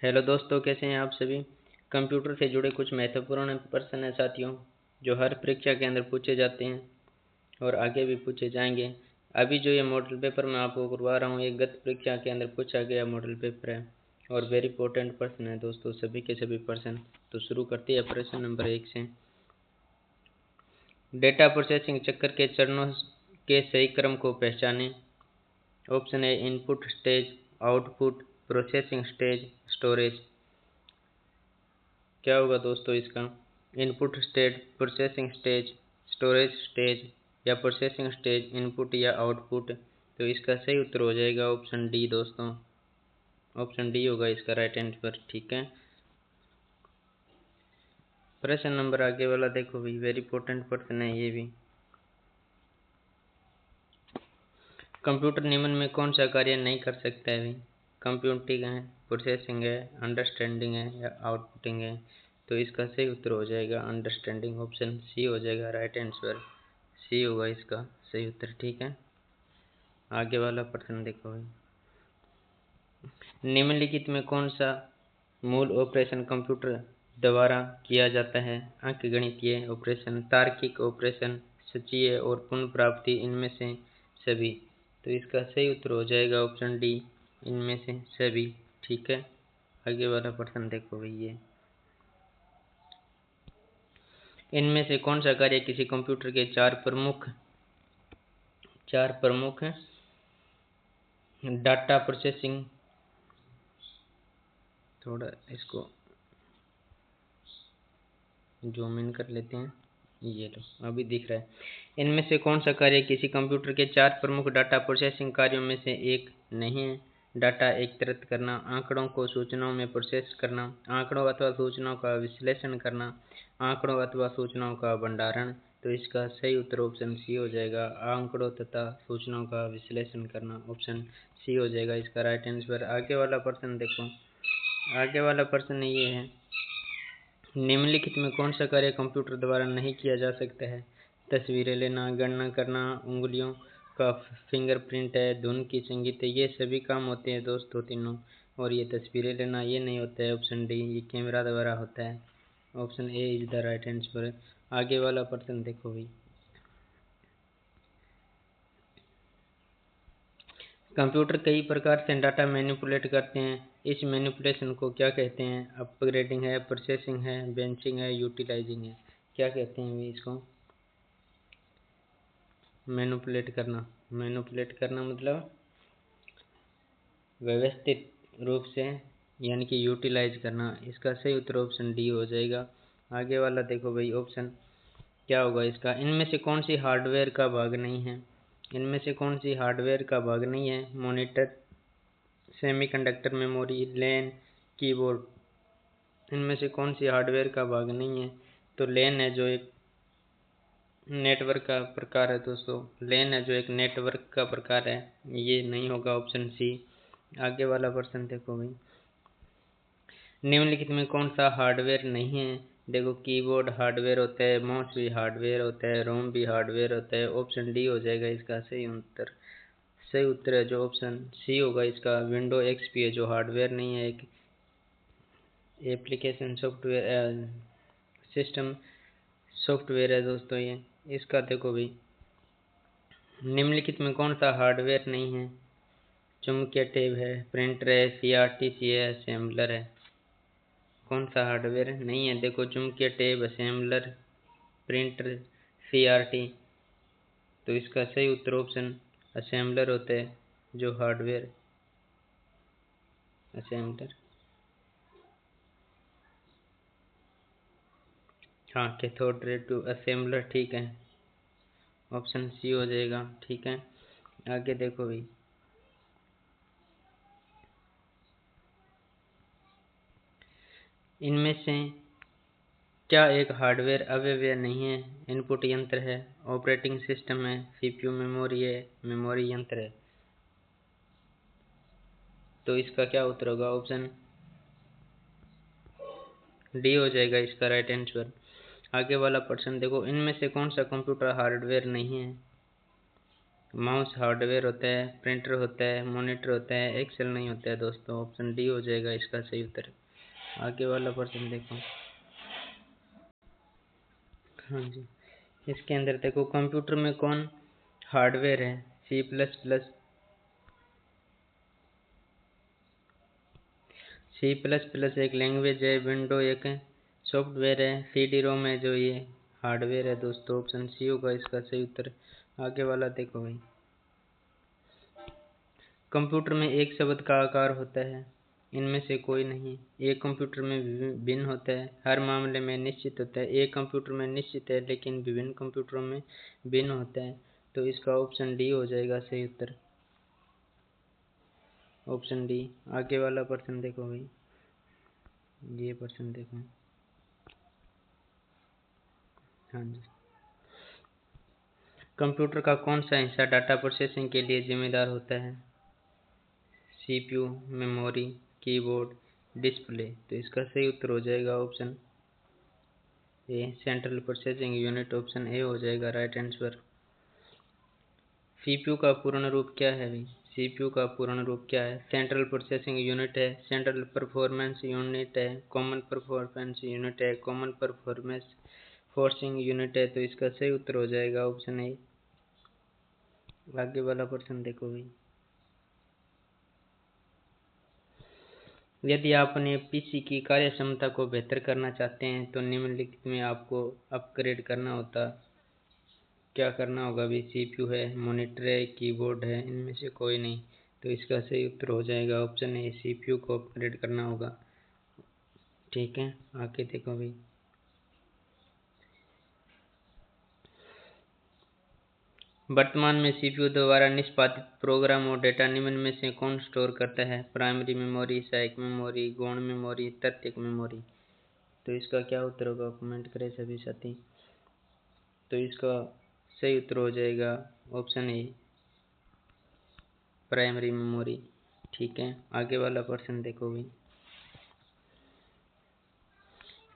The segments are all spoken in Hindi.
हेलो दोस्तों, कैसे हैं आप सभी। कंप्यूटर से जुड़े कुछ महत्वपूर्ण प्रश्न हैं साथियों, जो हर परीक्षा के अंदर पूछे जाते हैं और आगे भी पूछे जाएंगे। अभी जो ये मॉडल पेपर मैं आपको करवा रहा हूँ, ये गत परीक्षा के अंदर पूछा गया मॉडल पेपर है और वेरी इंपॉर्टेंट प्रश्न है दोस्तों, सभी के सभी प्रश्न। तो शुरू करते हैं प्रश्न नंबर 1 से। डेटा प्रोसेसिंग चक्र के चरणों के सही क्रम को पहचानें। Option A input stage, output, processing stage, storage. क्या होगा दोस्तों इसका? Input stage, processing stage, storage stage या प्रोसेसिंग स्टेज, इनपुट या आउटपुट। तो इसका सही उत्तर हो जाएगा ऑप्शन डी दोस्तों। ऑप्शन डी होगा इसका राइट आंसर। ठीक है, प्रश्न नंबर आगे वाला देखो भाई, वेरी इंपॉर्टेंट प्रश्न है ये भी। कंप्यूटर निम्न में कौन सा कार्य नहीं कर सकता है भाई? कंप्यूटिंग है, प्रोसेसिंग है, अंडरस्टैंडिंग है या आउटपुटिंग है। तो इसका सही उत्तर हो जाएगा अंडरस्टैंडिंग। ऑप्शन सी हो जाएगा राइट आंसर। सी होगा इसका सही उत्तर। ठीक है, आगे वाला प्रश्न देखो भाई। निम्नलिखित में कौन सा मूल ऑपरेशन कंप्यूटर द्वारा किया जाता है? अंकगणितीय ऑपरेशन, तार्किक ऑपरेशन, संचयी और पुनर्प्राप्ति, इनमें से सभी। तो इसका सही उत्तर हो जाएगा ऑप्शन डी, इनमें से सभी। ठीक है, आगे वाला प्रश्न देखो भाई। ये इनमें से कौन सा कार्य किसी कंप्यूटर के चार प्रमुख डाटा प्रोसेसिंग, थोड़ा इसको जूम इन कर लेते हैं, ये लो अभी दिख रहा है। इनमें से कौन सा कार्य किसी कंप्यूटर के चार प्रमुख डाटा प्रोसेसिंग कार्यों में से एक नहीं है? डाटा एकत्रित करना, आंकड़ों को सूचनाओं में प्रोसेस करना, आंकड़ों अथवा सूचनाओं का विश्लेषण करना, आंकड़ों अथवा सूचनाओं का भंडारण। तो इसका सही उत्तर ऑप्शन सी हो जाएगा, आंकड़ों तथा सूचनाओं का विश्लेषण करना। ऑप्शन सी हो जाएगा इसका राइट आंसर। आगे वाला प्रश्न देखो। आगे वाला प्रश्न ये है, निम्नलिखित में कौन सा कार्य कंप्यूटर द्वारा नहीं किया जा सकता है? तस्वीरें लेना, गणना करना, उंगलियों का फिंगरप्रिंट है, धुन की संगीत है, ये सभी काम होते हैं दोस्तों तीनों। और ये तस्वीरें लेना ये नहीं होता है, ऑप्शन डी, ये कैमरा द्वारा होता है। Option A is the right answer. आगे वाला प्रश्न देखो भाई। कंप्यूटर कई प्रकार से डाटा मैनिपुलेट करते हैं, इस मैनिपुलेशन को क्या कहते हैं? अपग्रेडिंग है, प्रोसेसिंग है, बेंचिंग है, यूटिलाइजिंग है। क्या कहते हैं भाई इसको? मैनिपुलेट करना। मैनिपुलेट करना मतलब व्यवस्थित रूप से, यानी कि यूटिलाइज करना। इसका सही उत्तर ऑप्शन डी हो जाएगा। आगे वाला देखो भाई, ऑप्शन क्या होगा इसका? इनमें से कौन सी हार्डवेयर का भाग नहीं है? इनमें से कौन सी हार्डवेयर का भाग नहीं है? मॉनिटर, सेमीकंडक्टर मेमोरी, लैन, कीबोर्ड। इनमें से कौन सी हार्डवेयर का भाग नहीं है? तो लैन है, जो एक नेटवर्क का प्रकार है दोस्तों। लैन है जो एक नेटवर्क का प्रकार है, ये नहीं होगा ऑप्शन सी। आगे वाला प्रश्न देखो भाई। निम्नलिखित में कौन सा हार्डवेयर नहीं है? देखो, कीबोर्ड हार्डवेयर होता है, माउस भी हार्डवेयर होता है, रोम भी हार्डवेयर होता है। ऑप्शन डी हो जाएगा इसका सही उत्तर। सही उत्तर है जो ऑप्शन सी होगा इसका, विंडो एक्सपी है जो हार्डवेयर नहीं है, एक एप्लीकेशन सॉफ्टवेयर, सिस्टम सॉफ्टवेयर है दोस्तों ये। इसका देखो भाई, निम्नलिखित में कौन सा हार्डवेयर नहीं है? चुंबकीय टेप है, प्रिंटर है, सीआरटीसी है, असेंबलर है। कौन सा हार्डवेयर नहीं है? देखो, चुंबकीय टेप, असेंबलर, प्रिंटर, सीआरटी। तो इसका सही उत्तर ऑप्शन असेंबलर होता है, जो हार्डवेयर असेंबलर। हाँ, कैथोड रे टू असेंबलर। ठीक है, ऑप्शन सी हो जाएगा। ठीक है, आगे देखो भाई। इनमें से क्या एक हार्डवेयर अव्यय नहीं है? इनपुट यंत्र है, ऑपरेटिंग सिस्टम है, सीपीयू मेमोरी है, मेमोरी यंत्र है। तो इसका क्या उत्तर होगा? ऑप्शन डी हो जाएगा इसका राइट आंसर। आगे वाला प्रश्न देखो, इनमें से कौन सा कंप्यूटर हार्डवेयर नहीं है? माउस हार्डवेयर होता है, प्रिंटर होता है, मॉनिटर होता है, एक्सेल नहीं होता है दोस्तों। ऑप्शन डी हो जाएगा इसका सही उत्तर। आगे वाला प्रश्न देखो। हाँ जी, इसके अंदर देखो कंप्यूटर में कौन हार्डवेयर है? C plus plus. C plus plus एक लैंग्वेज है, विंडो एक सॉफ्टवेयर है, सी डी रोम है जो ये हार्डवेयर है दोस्तों। ऑप्शन सी होगा इसका सही उत्तर। आगे वाला देखो भाई। कंप्यूटर में एक शब्द का आकार होता है, इनमें से कोई नहीं। एक कंप्यूटर में भिन्न होता है, हर मामले में निश्चित होता है। एक कंप्यूटर में निश्चित है लेकिन विभिन्न कंप्यूटरों में भिन्न होता है। तो इसका ऑप्शन डी हो जाएगा सही उत्तर। Option D. आगे वाला प्रश्न देखो भाई, ये प्रश्न देखो। हाँ जी, कंप्यूटर का कौन सा हिस्सा डाटा प्रोसेसिंग के लिए जिम्मेदार होता है? CPU, memory, keyboard, display. तो इसका सही उत्तर हो जाएगा option A, central processing unit. Option A हो जाएगा राइट आंसर। सीपीयू का पूर्ण रूप क्या है भाई? सीपीयू का पूर्ण रूप क्या है? सेंट्रल प्रोसेसिंग यूनिट है, सेंट्रल परफॉर्मेंस यूनिट है, कॉमन परफॉर्मेंस यूनिट है, कॉमन परफॉर्मेंस फोर्सिंग यूनिट है। तो इसका सही उत्तर हो जाएगा ऑप्शन ए। आगे वाला प्रश्न देखो भाई। यदि आप अपने पीसी की कार्य क्षमता को बेहतर करना चाहते हैं तो निम्नलिखित में आपको अपग्रेड करना होता क्या करना होगा भाई? सीपीयू है, मॉनिटर है, कीबोर्ड है, इनमें से कोई नहीं। तो इसका सही उत्तर हो जाएगा ऑप्शन ए, सीपीयू को अपग्रेड करना होगा। ठीक है, आगे देखो भाई। वर्तमान में सीपीयू द्वारा निष्पादित प्रोग्राम और डेटा निम्न में से कौन स्टोर करता है? प्राइमरी मेमोरी, सहायक मेमोरी, गौण मेमोरी, तृतीयक मेमोरी। तो इसका क्या उत्तर होगा? कमेंट करें सभी साथी। तो इसका सही उत्तर हो जाएगा ऑप्शन ए, प्राइमरी मेमोरी। ठीक है, आगे वाला प्रश्न देखो भाई।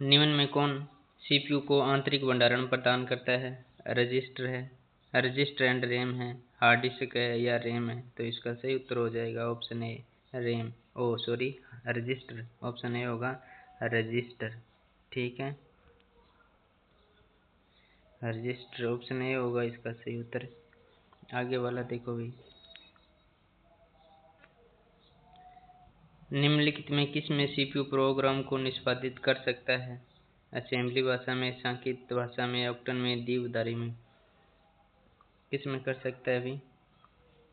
निम्न में कौन सीपीयू को आंतरिक भंडारण प्रदान करता है? रजिस्टर है, रजिस्टर एंड रैम है, हार्ड डिस्क है या रैम है? तो इसका सही उत्तर हो जाएगा option A, RAM. Oh sorry, register. Option A होगा रजिस्टर। ठीक है, रजिस्टर ऑप्शन ए होगा इसका सही उत्तर। आगे वाला देखो भाई। निम्नलिखित में किस में सीपीयू प्रोग्राम को निष्पादित कर सकता है? असेंबली भाषा में, सांकेतिक भाषा में, ऑक्टल में, द्विआधारी में। किस में कर सकता है अभी?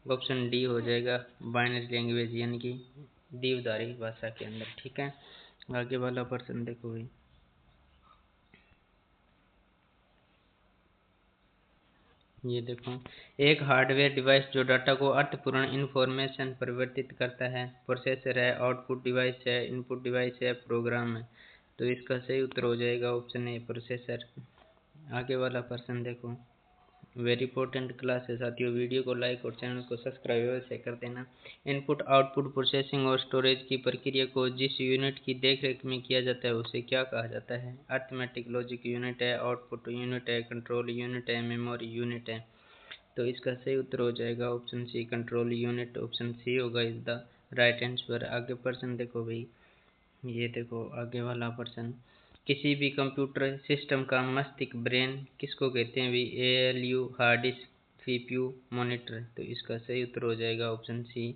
ऑप्शन डी हो जाएगा, बाइनरी लैंग्वेज यानी कि द्विआधारी भाषा के अंदर। ठीक है, आगे वाला प्रश्न देखो भाई। ये देखो, एक हार्डवेयर डिवाइस जो डाटा को अर्थपूर्ण इंफॉर्मेशन परिवर्तित करता है प्रोसेसर है, आउटपुट डिवाइस है, इनपुट डिवाइस है, प्रोग्राम है। तो इसका सही उत्तर हो जाएगा ऑप्शन ए, प्रोसेसर। आगे वाला प्रश्न देखो, वेरी इंपॉर्टेंट क्लास है साथियों। वीडियो को लाइक और चैनल को सब्सक्राइब अवश्य कर देना। इनपुट, आउटपुट, प्रोसेसिंग और स्टोरेज की प्रक्रिया को जिस यूनिट की देखरेख में किया जाता है उसे क्या कहा जाता है? अर्थमेटिक लॉजिक यूनिट है, आउटपुट यूनिट है, कंट्रोल यूनिट है, मेमोरी यूनिट है। तो इसका सही उत्तर हो जाएगा option C, control unit. Option C होगा इज द राइट आंसर। आगे प्रश्न देखो भाई। ये देखो आगे वाला प्रश्न, किसी भी कंप्यूटर सिस्टम का मस्तिष्क, ब्रेन किसको कहते हैं भी? ALU, hard disk, CPU, monitor. तो इसका सही उत्तर हो जाएगा ऑप्शन सी,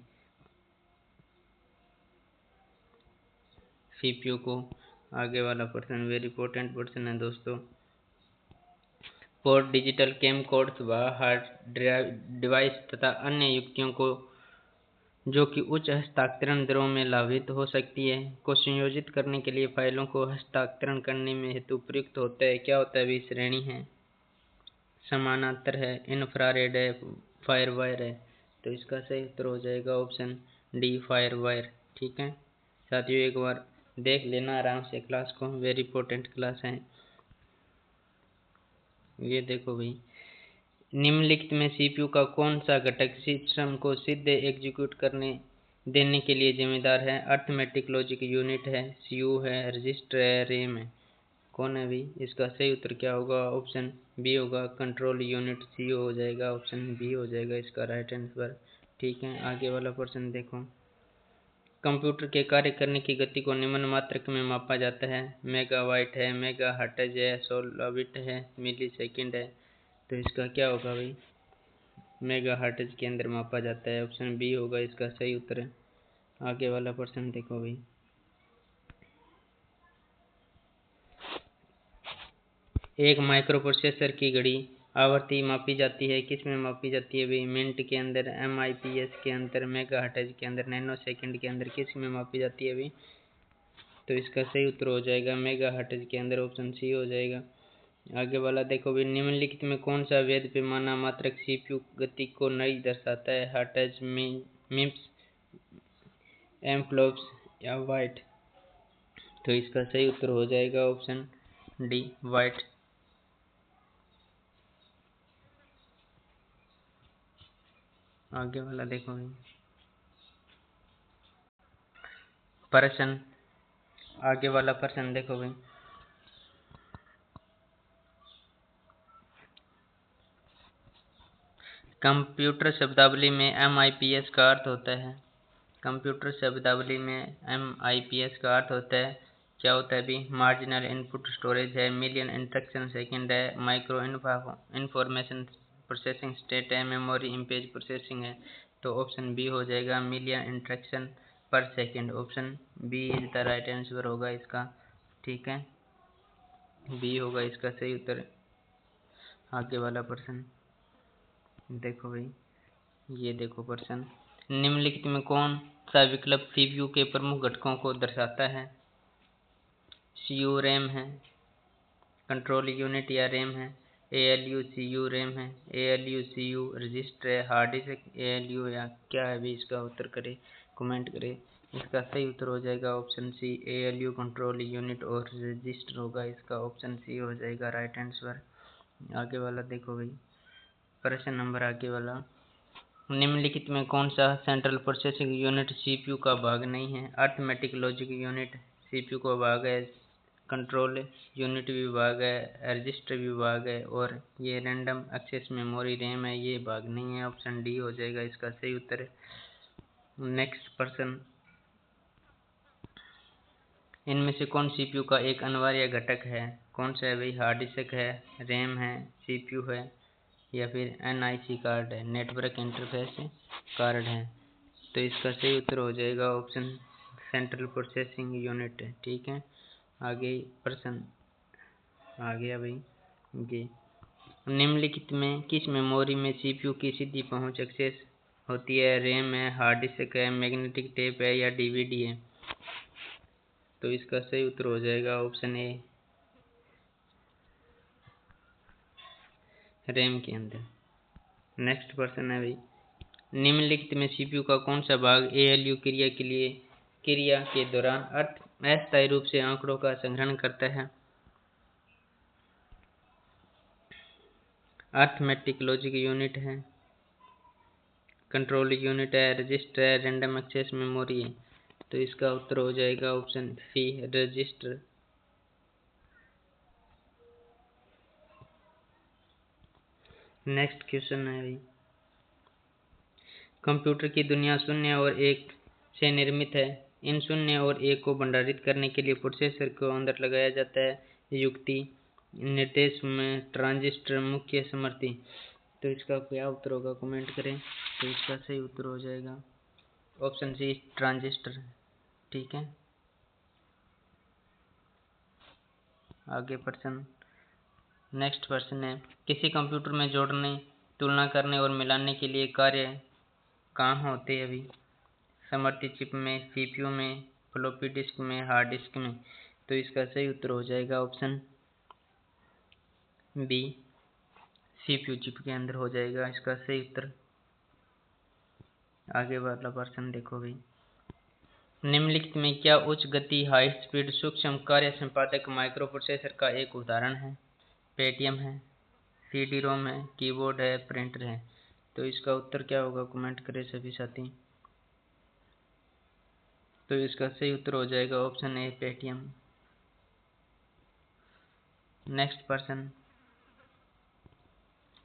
सीपीयू को। आगे वाला प्रश्न वेरी इंपॉर्टेंट प्रश्न है दोस्तों। पोर्ट, डिजिटल कैम कोड्स व हार्ड ड्राइव डिवाइस तथा अन्य युक्तियों को जो कि उच्च हस्ताक्षरण दरों में लाभित हो सकती है को संयोजित करने के लिए फाइलों को हस्ताक्षरण करने में हेतु प्रयुक्त होता है। क्या होता है भी? श्रेणी है, समानांतर है, इंफ्रारेड है, फायरवायर है। तो इसका सही उत्तर हो जाएगा ऑप्शन डी, फायरवायर। ठीक है साथियों, एक बार देख लेना आराम से क्लास को, वेरी इंपॉर्टेंट क्लास है। ये देखो भाई, निम्नलिखित में सीपीयू का कौन सा घटक सिस्टम को सीधे एग्जीक्यूट करने देने के लिए जिम्मेदार है? अर्थमेटिक लॉजिक यूनिट है, सीयू है, रजिस्टर है, रैम है। कौन है भाई? इसका सही उत्तर क्या होगा? ऑप्शन बी होगा। कंट्रोल यूनिट सी हो जाएगा, ऑप्शन बी हो जाएगा इसका राइट आंसर। ठीक है, आगे वाला प्रश्न देखो। कंप्यूटर के कार्य करने की गति को निम्न मात्रक में मापा जाता है। मेगावाट है, मेगा हर्ट्ज है, 16 बिट है, मिली सेकेंड है। तो इसका क्या होगा भाई, मेगा हर्ट्ज के अंदर मापा जाता है, ऑप्शन बी होगा इसका सही उत्तर है। आगे वाला प्रश्न देखो भाई। एक माइक्रो प्रोसेसर की घड़ी आवृत्ति मापी जाती है, किस में मापी जाती है भाई, मिनट के अंदर, MIPS के अंदर, मेगा हर्ट्ज के अंदर, नैनो सेकंड के अंदर, किस में मापी जाती है भाई। तो इसका सही उत्तर हो जाएगा मेगा हर्ट्ज के अंदर, ऑप्शन सी हो जाएगा। आगे वाला देखो भाई। निम्नलिखित में कौन सा वेद पैमाना मात्रक CPU गति को नहीं दर्शाता है, हर्ट्ज, मिप्स, एम्फ्लॉप्स या वाट। तो इसका सही उत्तर हो जाएगा ऑप्शन डी, वाट। आगे वाला देखो भाई प्रश्न। आगे वाला प्रश्न देखो भाई। कंप्यूटर शब्दावली में MIPS का अर्थ होता है। कंप्यूटर शब्दावली में MIPS का अर्थ होता है, क्या होता है भी, मार्जिनल इनपुट स्टोरेज है, मिलियन इंस्ट्रक्शन सेकंड है, माइक्रो इंफॉर्मेशन प्रोसेसिंग स्टेट है, मेमोरी इमेज प्रोसेसिंग है। तो ऑप्शन बी हो जाएगा, million instruction per second, option B is the right answer होगा इसका। ठीक है, बी होगा इसका सही उत्तर। आगे वाला प्रश्न देखो भाई, ये देखो प्रश्न। निम्नलिखित में कौन सा विकल्प CPU के प्रमुख घटकों को दर्शाता है। CPU रैम है, कंट्रोल यूनिट या रैम है, ALU CPU रैम है, ALU CPU रजिस्टर है, हार्ड डिस्क ALU या क्या है भी, इसका उत्तर करे, कमेंट करे। इसका सही उत्तर हो जाएगा option C, ALU control unit और रजिस्टर होगा इसका, ऑप्शन सी हो जाएगा राइट आंसर। आगे वाला देखो भाई प्रश्न नंबर आगे वाला। निम्नलिखित में कौन सा सेंट्रल प्रोसेसिंग यूनिट CPU का भाग नहीं है। अर्थमेटिक लॉजिक यूनिट CPU का भाग है, कंट्रोल यूनिट भी भाग है, रजिस्टर भी भाग है, और ये रैंडम एक्सेस मेमोरी रैम है, ये भाग नहीं है, ऑप्शन डी हो जाएगा इसका सही उत्तर। नेक्स्ट प्रश्न। इनमें से कौन CPU का एक अनिवार्य घटक है। कौन सा है भाई, हार्ड डिस्क है, रैम है, CPU है, या फिर NIC कार्ड है, नेटवर्क इंटरफेस कार्ड है। तो इसका सही उत्तर हो जाएगा ऑप्शन सेंट्रल प्रोसेसिंग यूनिट है। ठीक है, आगे प्रश्न आ गया भाई। ये निम्नलिखित में किस मेमोरी में CPU की सीधी पहुंच एक्सेस होती है। रैम है, हार्ड डिस्क है, मैग्नेटिक टेप है, या DVD है। तो इसका सही उत्तर हो जाएगा ऑप्शन ए, रैम के अंदर। नेक्स्ट प्रश्न है भाई। निम्नलिखित में CPU का कौन सा भाग ALU क्रिया के दौरान अस्थायी रूप से आंकड़ों का संग्रहण करता है। अर्थमेटिक लॉजिक यूनिट है, कंट्रोल यूनिट है, रजिस्टर है, रैंडम एक्सेस मेमोरी है। तो इसका उत्तर हो जाएगा option C, register. Next question है भाई। कंप्यूटर की दुनिया शून्य और एक से निर्मित है। इन शून्य और एक को भंडारित करने के लिए प्रोसेसर को अंदर लगाया जाता है। युक्ति, निर्देश में ट्रांजिस्टर, मुख्य समर्थी। तो इसका क्या उत्तर होगा, कमेंट करें। तो इसका सही उत्तर हो जाएगा ऑप्शन सी, ट्रांजिस्टर। ठीक है, आगे प्रश्न। नेक्स्ट प्रश्न है, किसी कंप्यूटर में जोड़ने, तुलना करने और मिलाने के लिए कार्य कहाँ होते हैं अभी। समर्थी चिप में, CPU में, फ्लॉपी डिस्क में, हार्ड डिस्क में। तो इसका सही उत्तर हो जाएगा ऑप्शन बी, CPU चिप के अंदर हो जाएगा इसका सही उत्तर। आगे वाला प्रश्न देखो भाई। निम्नलिखित में क्या उच्च गति हाई स्पीड सूक्ष्म कार्य संपादक माइक्रो प्रोसेसर का एक उदाहरण है। पेटीएम है, CD-ROM है, कीबोर्ड है, प्रिंटर है। तो इसका उत्तर क्या होगा, कमेंट करें सभी साथी। तो इसका सही उत्तर हो जाएगा ऑप्शन ए, पेटीएम। नेक्स्ट प्रश्न।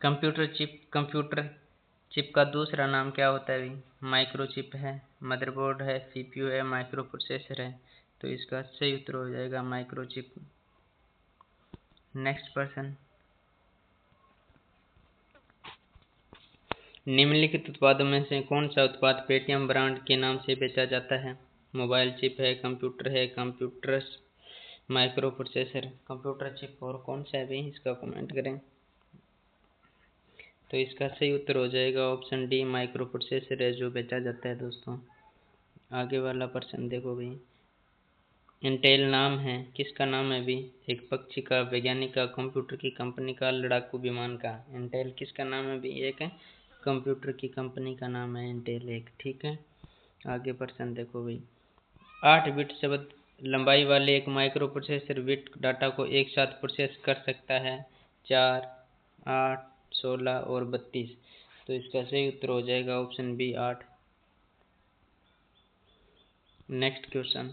कंप्यूटर चिप का दूसरा नाम क्या होता है अभी? माइक्रोचिप है, मदरबोर्ड है, सीपीयू है, माइक्रो प्रोसेसर है। तो इसका सही उत्तर हो जाएगा माइक्रोचिप। नेक्स्ट पर्सन, निम्नलिखित उत्पादों में से कौन सा उत्पाद पेटीएम ब्रांड के नाम से बेचा जाता है? मोबाइल चिप है, computer micro processor. Computer chip और कौन सा है भाई, इसका कमेंट करें। तो इसका सही उत्तर हो जाएगा ऑप्शन डी, माइक्रो प्रोसेसर है जो बेचा जाता है दोस्तों। आगे वाला प्रश्न देखो भाई, इंटेल नाम है, किसका नाम है भी? एक पक्षी का, वैज्ञानिक का, कंप्यूटर की कंपनी का, लड़ाकू विमान का। इंटेल किसका नाम है भी? एक है कंप्यूटर की कंपनी का नाम है इंटेल एक, ठीक है। आगे प्रश्न देखो भाई, 8 बिट शब्द लंबाई वाले एक माइक्रो प्रोसेसर बिट डाटा को एक साथ प्रोसेस कर सकता है 4, 8, 16 और 32। तो इसका सही उत्तर हो जाएगा option B 8। Next question,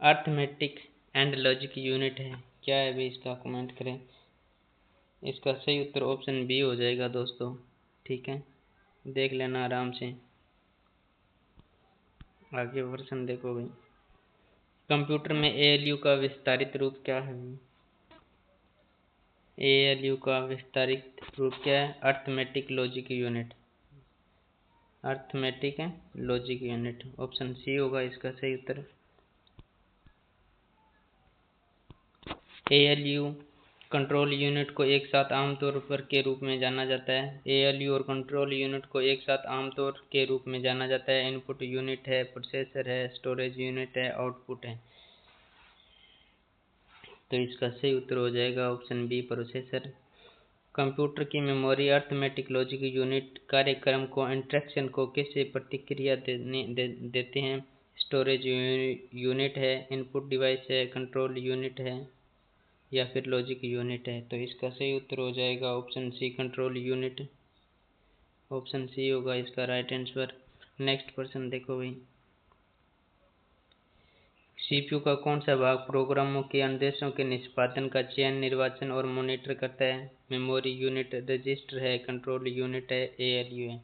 arithmetic and logic unit है, क्या है भी? इसका कमेंट करें। इसका सही उत्तर ऑप्शन बी हो जाएगा दोस्तों, ठीक है, देख लेना आराम से। आगे प्रश्न देखो भाई, कंप्यूटर में एएलयू का विस्तारित रूप क्या है? एएलयू का विस्तारित रूप क्या है? Arithmetic logic unit. अर्थमेटिक है लॉजिक यूनिट, ऑप्शन सी होगा इसका सही उत्तर। एएलयू कंट्रोल यूनिट को एक साथ आमतौर पर के रूप में जाना जाता है। एएलयू और कंट्रोल यूनिट को एक साथ आमतौर के रूप में जाना जाता है। इनपुट यूनिट है, प्रोसेसर है, स्टोरेज यूनिट है, आउटपुट है। तो इसका सही उत्तर हो जाएगा ऑप्शन बी, प्रोसेसर। कंप्यूटर की मेमोरी अर्थमेटिक लॉजिक यूनिट कार्यक्रम को इंस्ट्रक्शन को कैसे प्रतिक्रिया देते हैं? स्टोरेज यूनिट है, इनपुट डिवाइस है, कंट्रोल यूनिट है या फिर लॉजिक यूनिट है। तो इसका सही उत्तर हो जाएगा option C, control unit. Option C होगा इसका राइट आंसर। नेक्स्ट क्वेश्चन देखो भाई, सीपीयू का कौन सा भाग प्रोग्रामों के आदेशों के निष्पादन का चयन, निर्वाचन और मॉनिटर करता है? मेमोरी यूनिट, रजिस्टर है, कंट्रोल यूनिट है, एएलयू है।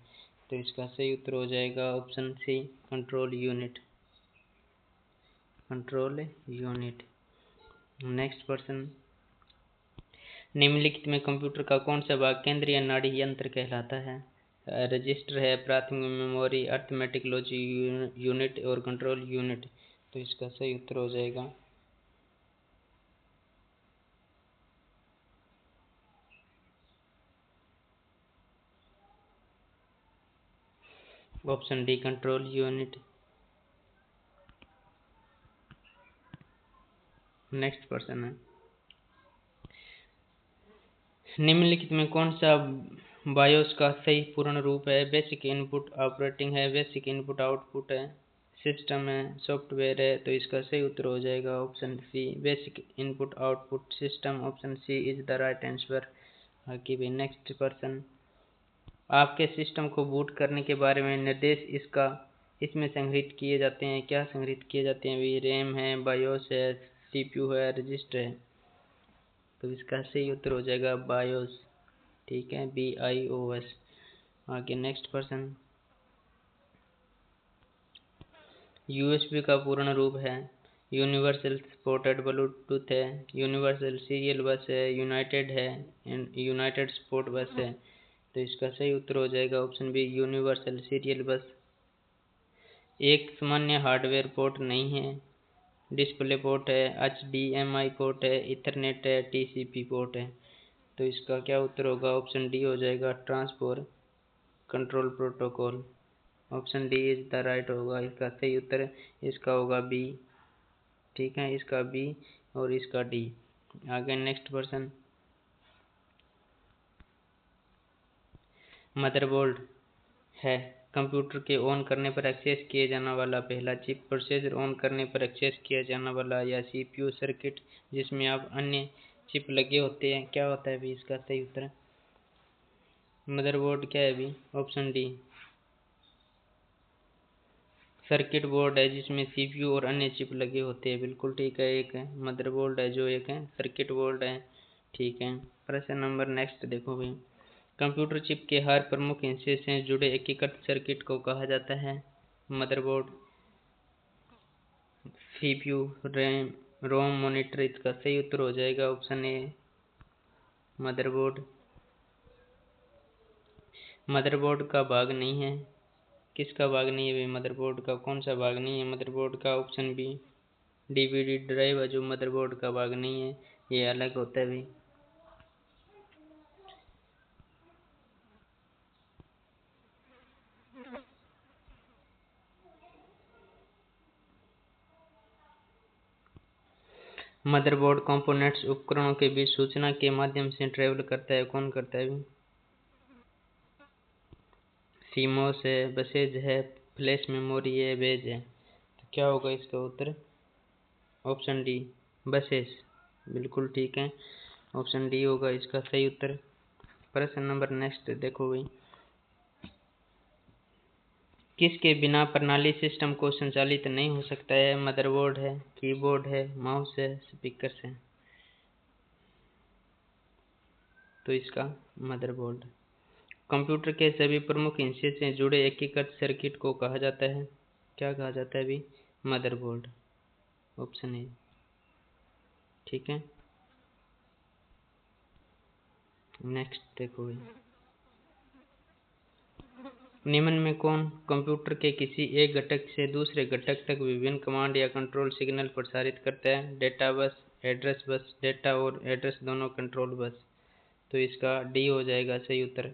तो इसका सही उत्तर हो जाएगा option C, control unit. Control unit. Next question, निम्नलिखित में कंप्यूटर का कौन सा भाग केंद्रीय नाड़ी यंत्र कहलाता है? रजिस्टर है, प्राथमिक मेमोरी, अर्थमेटिक लॉजिक यूनिट और कंट्रोल यूनिट। तो इसका सही उत्तर हो जाएगा option D, control unit. Next question है, निम्नलिखित में कौन सा बायोस का सही पूर्ण रूप है? बेसिक इनपुट ऑपरेटिंग है, बेसिक इनपुट आउटपुट है, सिस्टम है, सॉफ्टवेयर है। तो इसका सही उत्तर हो जाएगा option C, basic input output system. Option C is the right answer. आगे भी नेक्स्ट पर्सन, आपके सिस्टम को बूट करने के बारे में निर्देश इसमें संग्रहित किए जाते हैं। क्या संग्रहित किए जाते हैं भी? रैम है, बायोस है, सीपीयू है, रजिस्टर है। तो इसका सही उत्तर हो जाएगा बायोस, ठीक है, BIOS। आगे नेक्स्ट पर्सन, यूएसबी का पूर्ण रूप है? यूनिवर्सल सपोर्टेड ब्लूटूथ है, यूनिवर्सल सीरियल बस है, यूनाइटेड है, यूनाइटेड सपोर्ट बस है। तो इसका सही उत्तर हो जाएगा ऑप्शन बी, यूनिवर्सल सीरियल बस। एक सामान्य हार्डवेयर पोर्ट नहीं है, डिस्प्ले पोर्ट है, HDMI पोर्ट है, इथरनेट है, TCP पोर्ट है। तो इसका क्या उत्तर होगा? ऑप्शन डी हो जाएगा, transport control protocol. Option D is the right होगा इसका सही उत्तर। इसका होगा बी, ठीक है, इसका बी और इसका डी। आगे नेक्स्ट पर्सन, मदरबोर्ड है कंप्यूटर के ऑन करने पर एक्सेस किए जाने वाला पहला चिप, प्रोसेसर ऑन करने पर एक्सेस किया जाने वाला, या सीपीयू सर्किट जिसमें आप अन्य चिप लगे होते हैं। क्या होता है भी? इसका सही उत्तर मदरबोर्ड क्या है भी? ऑप्शन डी, सर्किट बोर्ड है जिसमें सीपीयू और अन्य चिप लगे होते हैं, बिल्कुल ठीक है। एक है मदरबोर्ड है जो एक है सर्किट बोर्ड है, ठीक है। प्रश्न नंबर नेक्स्ट देखो भाई, कंप्यूटर चिप के हर प्रमुख हिस्से से जुड़े एकीकृत सर्किट को कहा जाता है मदरबोर्ड, सीपीयू, रैम, रोम, मॉनिटर। इसका सही उत्तर हो जाएगा ऑप्शन ए मदरबोर्ड। मदरबोर्ड का भाग नहीं है, किसका भाग नहीं है भाई मदरबोर्ड का, कौन सा भाग नहीं है मदरबोर्ड का, ऑप्शन बी डीवीडी ड्राइव है जो मदरबोर्ड का भाग नहीं है, ये अलग होता है भाई। मदरबोर्ड कंपोनेंट्स उपकरणों के बीच सूचना के माध्यम से ट्रेवल करता है, कौन करता है भाई? सीमोस है, बसेज है, फ्लैश मेमोरी है, बेज है। तो क्या होगा इसका उत्तर? ऑप्शन डी बसेस, बिल्कुल ठीक है। ऑप्शन डी होगा इसका सही उत्तर। प्रश्न नंबर नेक्स्ट देखो भाई, किसके बिना प्रणाली सिस्टम को संचालित नहीं हो सकता है? मदरबोर्ड है, कीबोर्ड है, माउस है, स्पीकर है। तो इसका मदरबोर्ड। कंप्यूटर के सभी प्रमुख हिस्से से जुड़े एकीकृत सर्किट को कहा जाता है, क्या कहा जाता है अभी? मदरबोर्ड, ऑप्शन ए, ठीक है। नेक्स्ट देखो भाई, निम्न में कौन कंप्यूटर के किसी एक घटक से दूसरे घटक तक विभिन्न कमांड या कंट्रोल सिग्नल प्रसारित करता है? Data bus, address bus, data और एड्रेस दोनों कंट्रोल बस। तो इसका डी हो जाएगा सही उत्तर।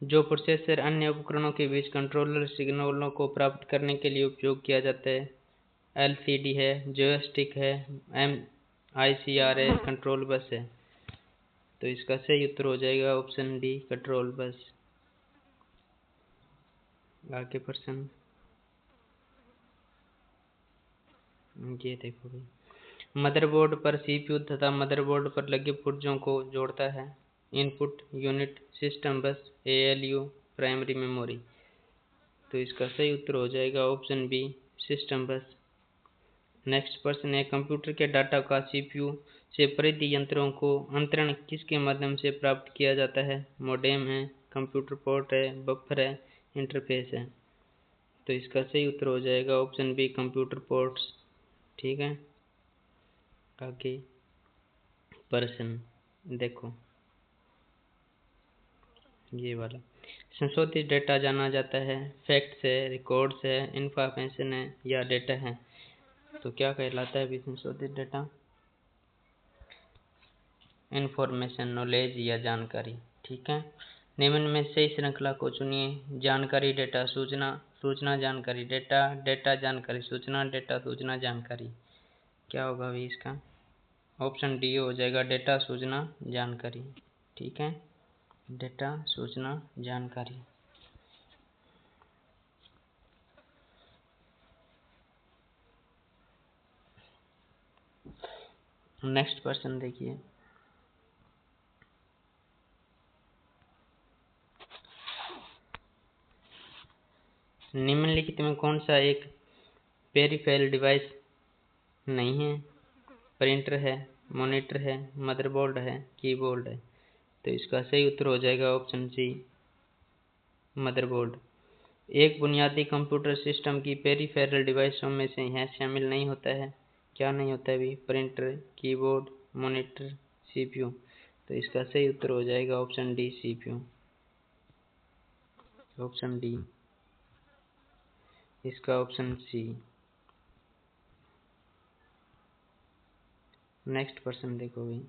जो प्रोसेसर अन्य उपकरणों के बीच कंट्रोलर सिग्नलों को प्राप्त करने के लिए उपयोग किया जाता है? एलसीडी है, जॉयस्टिक है, एमआईसीआर है, कंट्रोल बस है। तो इसका सही उत्तर हो जाएगा ऑप्शन डी कंट्रोल बस। आगे प्रश्न ये देखो भाई, मदरबोर्ड पर सीपीयू तथा मदरबोर्ड पर लगे पुर्जों को जोड़ता है? इनपुट यूनिट, सिस्टम बस, एएलयू, प्राइमरी मेमोरी। तो इसका सही उत्तर हो जाएगा ऑप्शन बी सिस्टम बस। नेक्स्ट प्रश्न है, कंप्यूटर के डाटा का सीपीयू से परिधि यंत्रों को अंतरण किसके माध्यम से प्राप्त किया जाता है? मोडेम है, कंप्यूटर पोर्ट है, बफर है, इंटरफेस है। तो इसका सही उत्तर हो जाएगा ऑप्शन बी कंप्यूटर पोर्ट्स, ठीक है। आगे प्रश्न देखो ये वाला, संशोधित डेटा जाना जाता है? फैक्ट्स है, रिकॉर्ड्स है, इंफॉर्मेशन है या डेटा है? तो क्या कहलाता है अभी संशोधित डेटा? इंफॉर्मेशन, नॉलेज या जानकारी, ठीक है। निम्न में सही श्रृंखला को चुनिए। जानकारी, डेटा, सूचना, सूचना, जानकारी, डेटा, डेटा, जानकारी, सूचना, डेटा, सूचना, जानकारी। क्या होगा अभी इसका? ऑप्शन डी हो जाएगा डेटा, सूचना, जानकारी, ठीक है। डेटा, सूचना, जानकारी। नेक्स्ट क्वेश्चन देखिए, निम्नलिखित में कौन सा एक पेरिफेरल डिवाइस नहीं है? प्रिंटर है, मॉनिटर है, मदरबोर्ड है, कीबोर्ड है। तो इसका सही उत्तर हो जाएगा ऑप्शन सी मदरबोर्ड। एक बुनियादी कंप्यूटर सिस्टम की पेरिफेरल डिवाइसों में से यह शामिल नहीं होता है, क्या नहीं होता है भी? Printer, keyboard, monitor, CPU. तो इसका सही उत्तर हो जाएगा option D CPU, option D, इसका ऑप्शन सी। नेक्स्ट क्वेश्चन देखो भाई,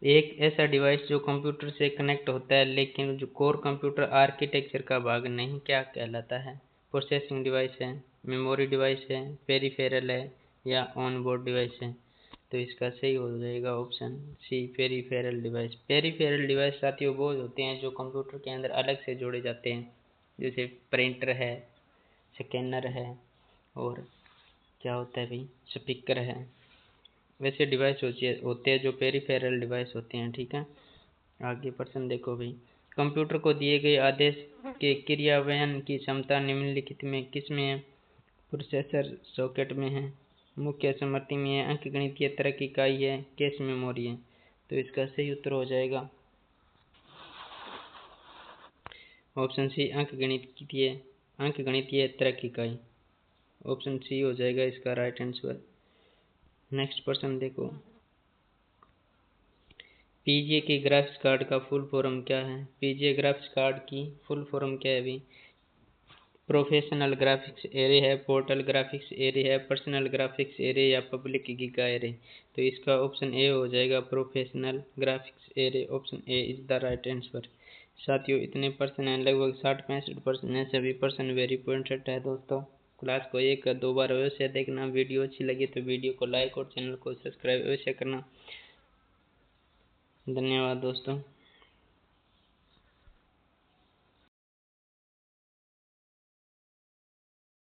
एक ऐसा डिवाइस जो कंप्यूटर से कनेक्ट होता है लेकिन जो कोर कंप्यूटर आर्किटेक्चर का भाग नहीं, क्या कहलाता है? प्रोसेसिंग डिवाइस है, मेमोरी डिवाइस है, पेरिफेरल है या ऑन बोर्ड डिवाइस है? तो इसका सही हो जाएगा option C peripheral device. Peripheral device साथियों वो होते हैं जो कंप्यूटर के अंदर अलग से जोड़े जाते हैं, जैसे प्रिंटर है, स्कैनर है, और क्या होता है भाई? स्पीकर है। वैसे डिवाइस होते हैं जो पेरिफेरल डिवाइस होते हैं, ठीक है। आगे प्रश्न देखो भाई, कंप्यूटर को दिए गए आदेश के क्रियान्वयन की क्षमता निम्नलिखित में किसमें है? प्रोसेसर सॉकेट में है, मुख्य स्मृति में है, अंकगणितीय तरह की इकाई है, कैश मेमोरी है। तो इसका सही उत्तर हो जाएगा ऑप्शन सी, अंकगणितीय तरह की इकाई। ऑप्शन सी हो जाएगा इसका राइट आंसर। नेक्स्ट प्रश्न देखो, पीजीए के ग्राफिक्स कार्ड का फुल फॉर्म क्या है? पीजीए ग्राफिक्स कार्ड की फुल फॉर्म क्या है अभी? प्रोफेशनल ग्राफिक्स एरे है, पोर्टल ग्राफिक्स एरे है, पर्सनल ग्राफिक्स एरे या पब्लिक गीगा एरे। तो इसका ऑप्शन ए हो जाएगा professional graphics array. Option A is the right answer. साथियों इतने प्रश्न हैं, लगभग 60-65 प्रश्न हैं, सभी प्रश्न वेरी इंपॉर्टेंट है दोस्तों। क्लास को एक या दो बार अवश्य देखना। वीडियो अच्छी लगी तो वीडियो को लाइक और चैनल को सब्सक्राइब अवश्य करना। धन्यवाद दोस्तों।